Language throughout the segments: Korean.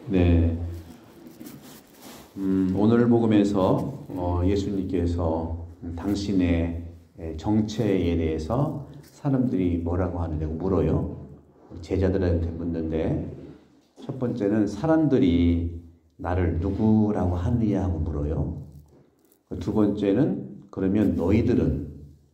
네, 오늘 복음에서 예수님께서 당신의 정체에 대해서 사람들이 뭐라고 하느냐고 물어요. 제자들한테 묻는데 첫 번째는 사람들이 나를 누구라고 하느냐고 물어요. 두 번째는 그러면 너희들은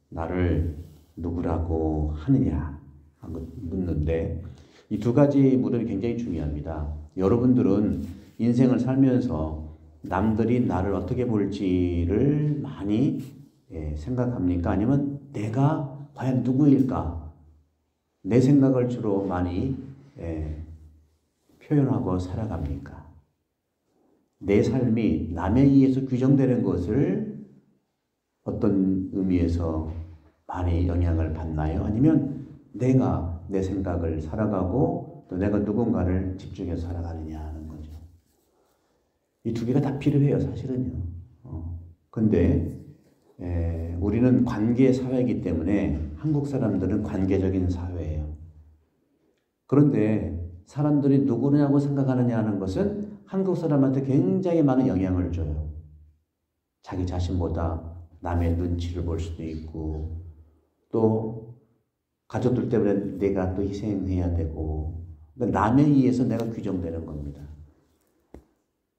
나를 누구라고 하느냐 하고 묻는데 이 두 가지 물음이 굉장히 중요합니다. 여러분들은 인생을 살면서 남들이 나를 어떻게 볼지를 많이 생각합니까? 아니면 내가 과연 누구일까? 내 생각을 주로 많이 표현하고 살아갑니까? 내 삶이 남에 의해서 규정되는 것을 어떤 의미에서 많이 영향을 받나요? 아니면 내가 내 생각을 살아가고 또 내가 누군가를 집중해서 살아가느냐 하는 거죠. 이 두 개가 다 필요해요, 사실은요. 근데 우리는 관계 사회이기 때문에 한국 사람들은 관계적인 사회예요. 그런데 사람들이 누구냐고 생각하느냐 하는 것은 한국 사람한테 굉장히 많은 영향을 줘요. 자기 자신보다 남의 눈치를 볼 수도 있고 또 가족들 때문에 내가 또 희생해야 되고 남에 의해서 내가 규정되는 겁니다.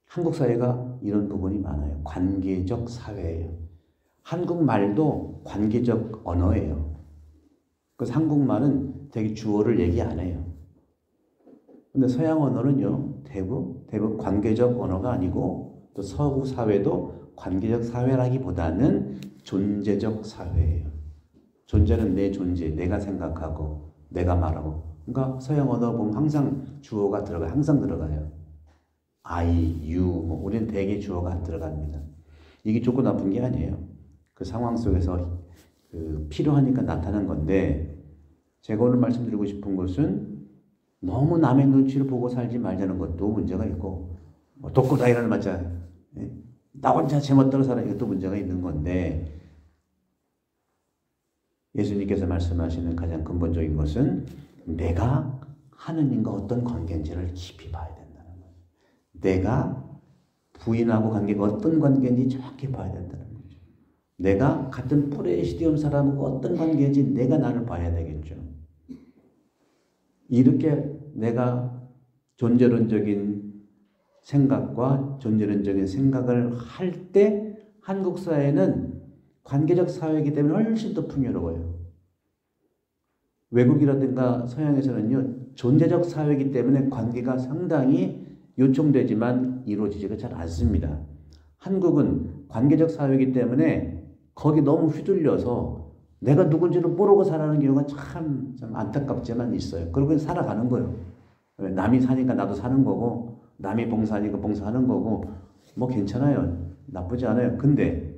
한국 사회가 이런 부분이 많아요. 관계적 사회예요. 한국말도 관계적 언어예요. 그래서 한국말은 되게 주어를 얘기 안 해요. 근데 서양 언어는요, 대부분 관계적 언어가 아니고 또 서구 사회도 관계적 사회라기보다는 존재적 사회예요. 존재는 내 존재, 내가 생각하고 내가 말하고. 그러니까 서양 언어 보면 항상 주어가 들어가요. 항상 들어가요. I, you, 우리는 대개 주어가 들어갑니다. 이게 좋고 나쁜 게 아니에요. 그 상황 속에서 필요하니까 나타난 건데 제가 오늘 말씀드리고 싶은 것은 너무 남의 눈치를 보고 살지 말자는 것도 문제가 있고 독고다이라는 말자 나 혼자 제멋대로 살아 이것도 문제가 있는 건데 예수님께서 말씀하시는 가장 근본적인 것은 내가 하느님과 어떤 관계인지를 깊이 봐야 된다는 거예요. 내가 부인하고 관계가 어떤 관계인지 정확히 봐야 된다는 거죠. 내가 같은 프레시디움 사람하고 어떤 관계인지 내가 나를 봐야 되겠죠. 이렇게 내가 존재론적인 생각과 존재론적인 생각을 할 때 한국 사회는 관계적 사회이기 때문에 훨씬 더 풍요로워요. 외국이라든가 서양에서는요, 존재적 사회이기 때문에 관계가 상당히 요청되지만 이루어지지가 잘 않습니다. 한국은 관계적 사회이기 때문에 거기 너무 휘둘려서 내가 누군지를 모르고 살아가는 경우가 참 안타깝지만 있어요. 그러고 살아가는 거예요. 남이 사니까 나도 사는 거고, 남이 봉사하니까 봉사하는 거고, 뭐 괜찮아요. 나쁘지 않아요. 근데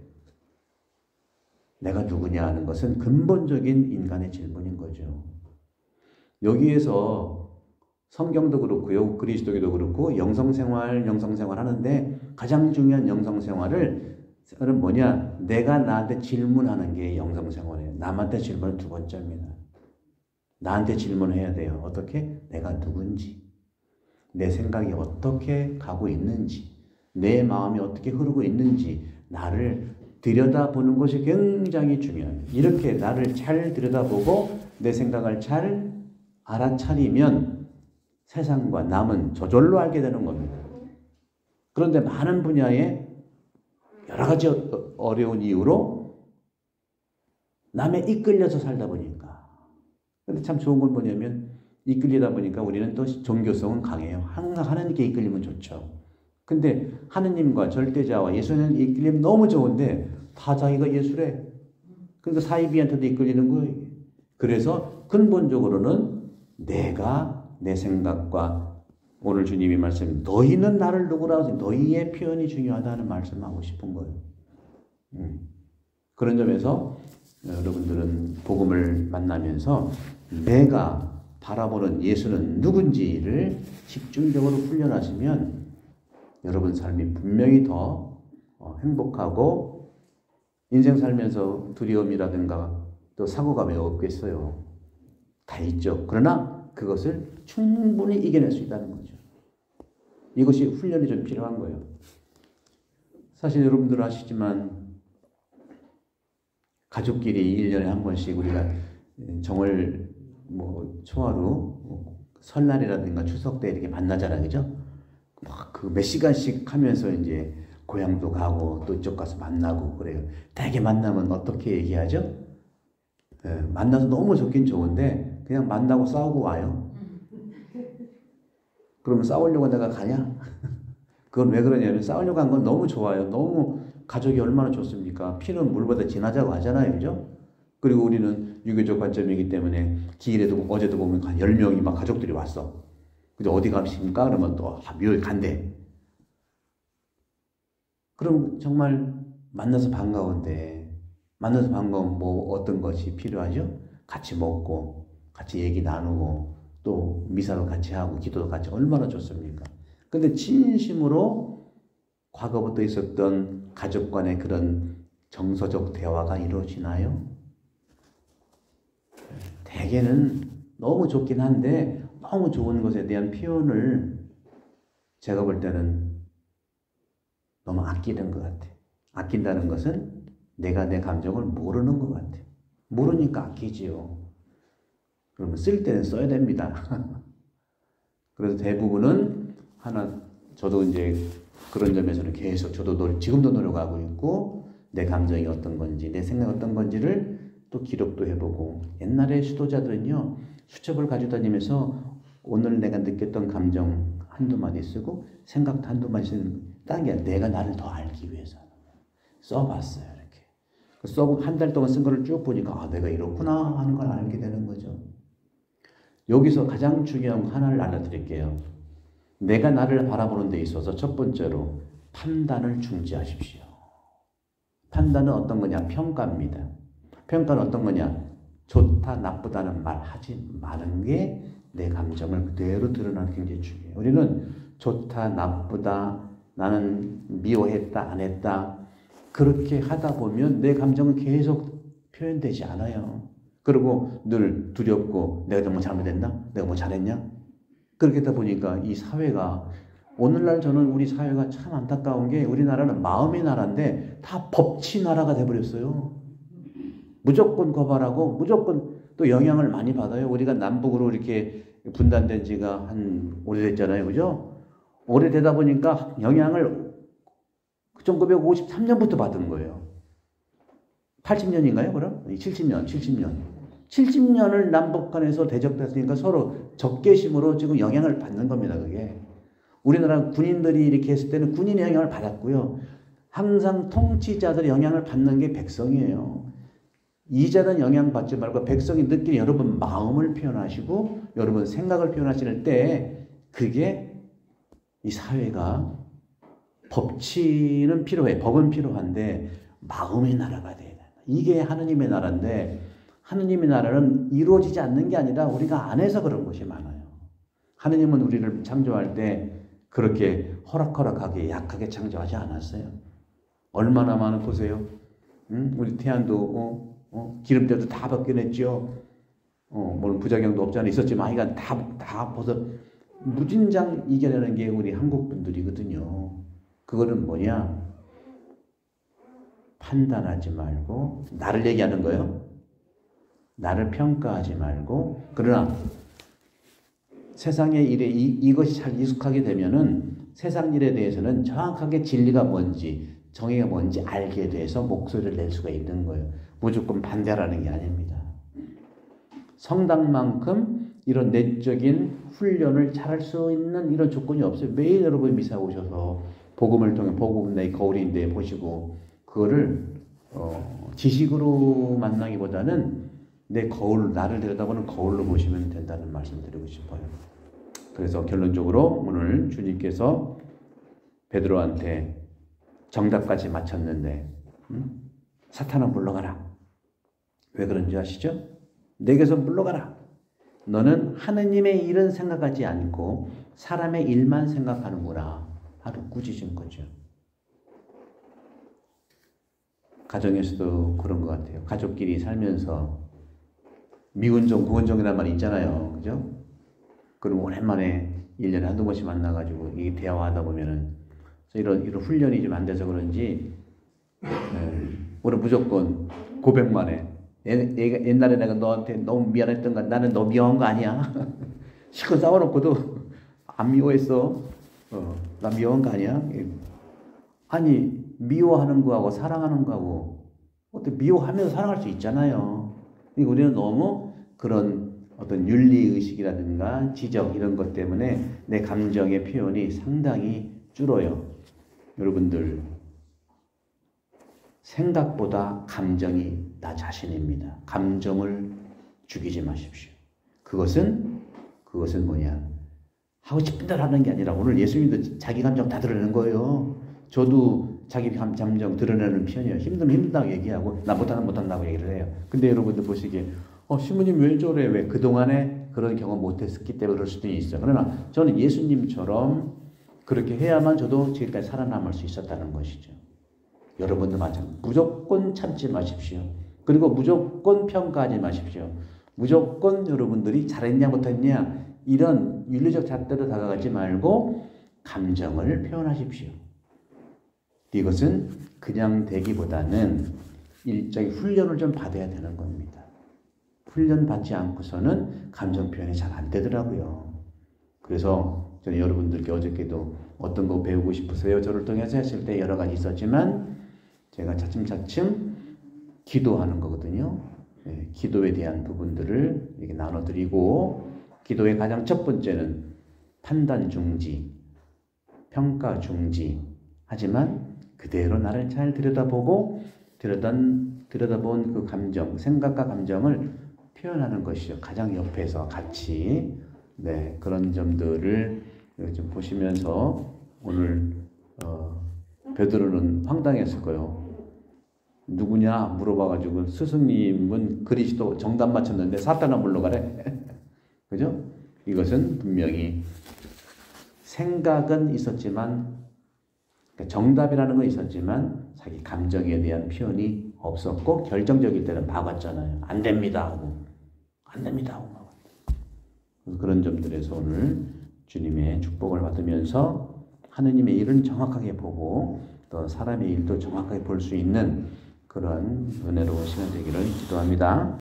내가 누구냐 하는 것은 근본적인 인간의 질문인 거죠. 여기에서 성경도 그렇고요, 그리스도교도 그렇고 영성생활 하는데 가장 중요한 영성생활은 뭐냐? 내가 나한테 질문하는 게 영성생활이에요. 남한테 질문은 두 번째입니다. 나한테 질문해야 돼요. 어떻게? 내가 누군지, 내 생각이 어떻게 가고 있는지, 내 마음이 어떻게 흐르고 있는지 나를 들여다보는 것이 굉장히 중요합니다. 이렇게 나를 잘 들여다보고 내 생각을 잘 알아차리면 세상과 남은 저절로 알게 되는 겁니다. 그런데 많은 분야에 여러 가지 어려운 이유로 남에 이끌려서 살다 보니까. 근데 참 좋은 건 뭐냐면 이끌리다 보니까 우리는 또 종교성은 강해요. 항상 하나님께 이끌리면 좋죠. 근데 하느님과 절대자와 예수님 이끌리면 너무 좋은데 다 자기가 예수래. 그러니까 사이비한테도 이끌리는 거예요. 그래서 근본적으로는 내가 내 생각과 오늘 주님이 말씀 너희는 나를 누구라고 하지 너희의 표현이 중요하다는 말씀하고 싶은 거예요. 그런 점에서 여러분들은 복음을 만나면서 내가 바라보는 예수는 누군지를 집중적으로 훈련하시면 여러분 삶이 분명히 더 행복하고 인생 살면서 두려움이라든가 또 사고가 왜 없겠어요. 다 있죠. 그러나 그것을 충분히 이겨낼 수 있다는 거죠. 이것이 훈련이 좀 필요한 거예요. 사실 여러분들 아시지만 가족끼리 1년에 한 번씩 우리가 정월 초하루 설날이라든가 추석 때 이렇게 만나잖아요. 그죠? 막 그 몇 시간씩 하면서 이제 고향도 가고 또 이쪽 가서 만나고 그래요. 되게 만나면 어떻게 얘기하죠? 만나서 너무 좋긴 좋은데 그냥 만나고 싸우고 와요. 그러면 싸우려고 내가 가냐? 그건 왜 그러냐면 싸우려고 한 건 너무 좋아요. 너무 가족이 얼마나 좋습니까? 피는 물보다 진하자고 하잖아요. 그죠? 그리고 우리는 유교적 관점이기 때문에 기일에도 어제도 보면 한 10명이 막 가족들이 왔어. 근데 어디 가십니까? 그러면 또 묘에 간대. 그럼 정말 만나서 반가운데 만나서 반가우면 뭐 어떤 것이 필요하죠? 같이 먹고 같이 얘기 나누고 또 미사도 같이 하고 기도도 같이 얼마나 좋습니까? 근데 진심으로 과거부터 있었던 가족 간의 그런 정서적 대화가 이루어지나요? 대개는 너무 좋긴 한데 너무 좋은 것에 대한 표현을 제가 볼 때는 너무 아끼는 것 같아. 아낀다는 것은 내가 내 감정을 모르는 것 같아. 모르니까 아끼지요. 그러면 쓸 때는 써야 됩니다. 그래서 대부분은 저도 이제 그런 점에서는 계속 지금도 노력하고 있고 내 감정이 어떤 건지 내 생각이 어떤 건지를 또 기록도 해보고 옛날에 수도자들은요 수첩을 가지고 다니면서 오늘 내가 느꼈던 감정 한두 마디 쓰고 생각도 한두 마디 쓰는 딴 게 아니라 내가 나를 더 알기 위해서 써봤어요. 이렇게 써보고 한 달 동안 쓴 거를 쭉 보니까 내가 이렇구나 하는 걸 알게 되는 거죠. 여기서 가장 중요한 거 하나를 알려드릴게요. 내가 나를 바라보는 데 있어서 첫 번째로 판단을 중지하십시오. 판단은 어떤 거냐? 평가입니다. 평가는 어떤 거냐? 좋다, 나쁘다는 말 하지 마는 게 내 감정을 그대로 드러나는 게 굉장히 중요해요. 우리는 좋다, 나쁘다, 나는 미워했다, 안 했다 그렇게 하다 보면 내 감정은 계속 표현되지 않아요. 그리고 늘 두렵고 내가 정말 잘못했나? 내가 뭐 잘했냐? 그렇게 하다 보니까 이 사회가 오늘날 저는 우리 사회가 참 안타까운 게 우리나라는 마음의 나라인데 다 법치 나라가 돼버렸어요. 무조건 고발하고 무조건 또 영향을 많이 받아요. 우리가 남북으로 이렇게 분단된 지가 한 오래됐잖아요. 그죠? 오래되다 보니까 영향을 1953년부터 받은 거예요. 80년인가요? 그럼? 70년. 70년을 남북한에서 대적됐으니까 서로 적개심으로 지금 영향을 받는 겁니다. 그게. 우리나라 군인들이 이렇게 했을 때는 군인의 영향을 받았고요. 항상 통치자들의 영향을 받는 게 백성이에요. 이자는 영향받지 말고 백성이 느끼는 여러분 마음을 표현하시고 여러분 생각을 표현하실 때 그게 이 사회가 법치는 필요해. 법은 필요한데 마음의 나라가 돼야 돼. 이게 하느님의 나라인데 하느님의 나라는 이루어지지 않는 게 아니라 우리가 안에서 그런 것이 많아요. 하느님은 우리를 창조할 때 그렇게 호락호락하게 약하게 창조하지 않았어요. 얼마나 많은 보세요. 우리 태안도 기름때도 다 벗겨냈죠. 물론 부작용도 없잖아 있었지만 하여간 다 벗어 무진장 이겨내는 게 우리 한국 분들이거든요. 그거는 뭐냐? 판단하지 말고 나를 얘기하는 거예요. 나를 평가하지 말고 그러나 세상의 일에 이것이 잘 익숙하게 되면은 세상 일에 대해서는 정확하게 진리가 뭔지 정의가 뭔지 알게 돼서 목소리를 낼 수가 있는 거예요. 무조건 반대라는 게 아닙니다. 성당만큼 이런 내적인 훈련을 잘할 수 있는 이런 조건이 없어요. 매일 여러분 미사 오셔서 복음을 통해 복음 내 거울인데 보시고 그거를 지식으로 만나기보다는 내 거울, 나를 들여다보는 거울로 보시면 된다는 말씀 드리고 싶어요. 그래서 결론적으로 오늘 주님께서 베드로한테 정답까지 맞췄는데 사탄아 물러가라. 왜 그런지 아시죠? 내게서 물러가라. 너는 하느님의 일은 생각하지 않고 사람의 일만 생각하는구나. 하루 꾸짖은 거죠. 가정에서도 그런 것 같아요. 가족끼리 살면서 미운정, 고운정이라는 말이 있잖아요. 그죠? 그럼 오랜만에 1년에 한두 번씩 만나가지고 이 대화하다 보면은 이런 훈련이 좀 안 돼서 그런지 오늘 무조건 고백만 해. 옛날에 내가 너한테 너무 미안했던 거 나는 너 미워한 거 아니야. 실컷 싸워놓고도 안 미워했어. 나 미워한 거 아니야. 아니 미워하는 거하고 사랑하는 거하고 어떻게 미워하면서 사랑할 수 있잖아요. 우리는 너무 그런 어떤 윤리의식이라든가 지적 이런 것 때문에 내 감정의 표현이 상당히 줄어요. 여러분들 생각보다 감정이 나 자신입니다. 감정을 죽이지 마십시오. 그것은 뭐냐? 하고 싶은 대로 하는 게 아니라 오늘 예수님도 자기 감정 다 드러내는 거예요. 저도 자기 감정 드러내는 편이에요. 힘들면 힘들다고 얘기하고 나 못한다고 얘기를 해요. 근데 여러분들 보시기에 신부님 왜 저래? 왜 그동안에 그런 경험 못했기 때문에 그럴 수도 있어요. 그러나 저는 예수님처럼 그렇게 해야만 저도 지금까지 살아남을 수 있었다는 것이죠. 여러분도 마찬가지. 무조건 참지 마십시오. 그리고 무조건 평가하지 마십시오. 무조건 여러분들이 잘했냐 못했냐 이런 윤리적 잣대로 다가가지 말고 감정을 표현하십시오. 이것은 그냥 되기보다는 일종의 훈련을 좀 받아야 되는 겁니다. 훈련 받지 않고서는 감정 표현이 잘 안 되더라고요. 그래서 저는 여러분들께 어저께도 어떤 거 배우고 싶으세요? 저를 통해서 했을 때 여러 가지 있었지만 제가 차츰차츰 기도하는 거거든요. 네, 기도에 대한 부분들을 이렇게 나눠드리고 기도의 가장 첫 번째는 판단 중지, 평가 중지. 하지만 그대로 나를 잘 들여다보고 들여다본 그 감정, 생각과 감정을 표현하는 것이죠. 가장 옆에서 같이 그런 점들을 좀 보시면서 오늘 베드로는 황당했을 거예요. 누구냐 물어봐가지고 스승님은 그리스도 정답 맞췄는데 사탄아 물러가래. 그죠? 이것은 분명히 생각은 있었지만 정답이라는 건 있었지만 자기 감정에 대한 표현이 없었고 결정적일 때는 막았잖아요. 안 됩니다 하고 안 됩니다 하고 막았다. 그런 점들에서 오늘 주님의 축복을 받으면서 하느님의 일은 정확하게 보고 또 사람의 일도 정확하게 볼 수 있는 그런 은혜로운 시간 되기를 기도합니다.